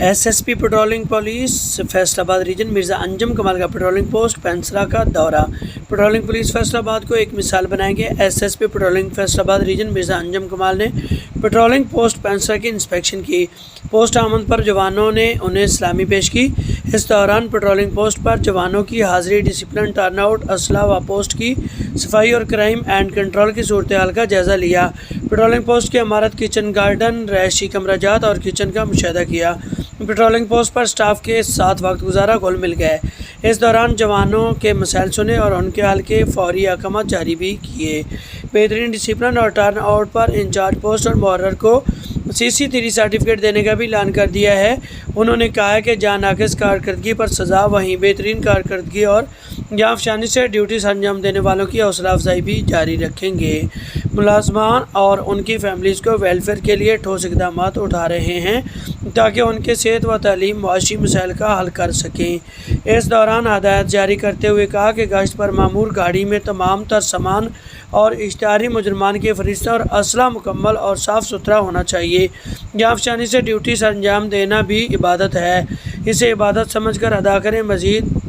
SSP patrolling police Faisalabad region Mirza Anjum Kamal का patrolling post Pensra का दौरा। पेट्रोलिंग पुलिस फैसलाबाद को एक मिसाल बनाएंगे। SSP patrolling Faisalabad region Mirza Anjum Kamal ने पेट्रोलिंग पोस्ट पेंसरा की इंस्पेक्शन की। पोस्ट आमद पर जवानों ने उन्हें सलामी पेश की। इस दौरान पेट्रोलिंग पोस्ट पर जवानों की हाजिरी, डिसिप्लिन, टर्नआउट, असला व पोस्ट की सफाई और क्राइम एंड कंट्रोल की सूरत हाल का जायज़ा लिया। पेट्रोलिंग पोस्ट की इमारत, किचन गार्डन, रहायशी कमराजात और किचन का मुशाहिदा किया। पेट्रोलिंग पोस्ट पर स्टाफ के साथ वक्त गुजारा, घुल मिल गए। इस दौरान जवानों के मसाइल सुने और उनके हल के फौरी अहकाम जारी भी किए। बेहतरीन डिसिप्लिन और टर्न आउट पर इंचार्ज पोस्ट और मुहर्रर को CC3 सर्टिफिकेट देने का भी ऐलान कर दिया है। उन्होंने कहा है कि जहाँ नाक़िस कारकर्दगी पर सज़ा, वहीं बेहतरीन कारकर्दगी और जाँफशानी से ड्यूटी अंजाम देने वालों की हौसला अफजाई भी जारी रखेंगे। मुलाज़मान और उनकी फैमिलीज़ को वेलफेयर के लिए ठोस इक़दाम उठा रहे हैं ताकि उनके सेहत व तालीम मुआशी मसाइल का हल कर सकें। इस दौरान हदायत जारी करते हुए कहा कि गश्त पर मामूर गाड़ी में तमाम तर सामान और इश्तिहारी मुजरमान के फरिश्ता और असला मुकम्मल और साफ़ सुथरा होना चाहिए। जाँफशानी से ड्यूटी अंजाम देना भी इबादत है, इसे इबादत समझ कर अदा करें। मज़ीद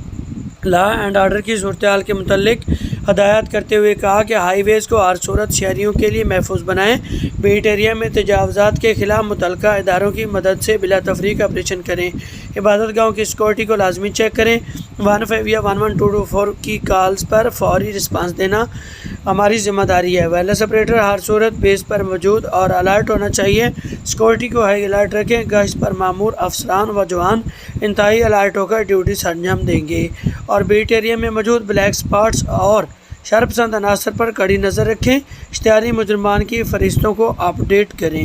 लॉ एंड आर्डर की सूरत हाल के मुतल्लिक हदायत करते हुए कहा कि हाईवेज़ को हर सूरत शहरियों के लिए महफूज बनाएं। बीट एरिया में तजावज़ात के खिलाफ मुतल्लिका इदारों की मदद से बिला तफरीक ऑपरेशन करें। इबादत गाँव की सिक्योरिटी को लाजमी चेक करें। 15 या 11224 की कॉल्स पर फौरी रिस्पांस देना हमारी ज़िम्मेदारी है। वायरलेस ऑपरेटर हर सूरत बेस पर मौजूद और अलर्ट होना चाहिए। सिक्योरिटी को हाई अलर्ट रखें। गश्त पर मामूर अफसरान व जवान इंतहाई अलर्ट होकर ड्यूटी अंजाम देंगे और बीट एरिया में मौजूद ब्लैक स्पॉट्स और शरपसंद अनासर पर कड़ी नज़र रखें। इश्तिहारी मुजरमान की फरिश्तों को अपडेट करें।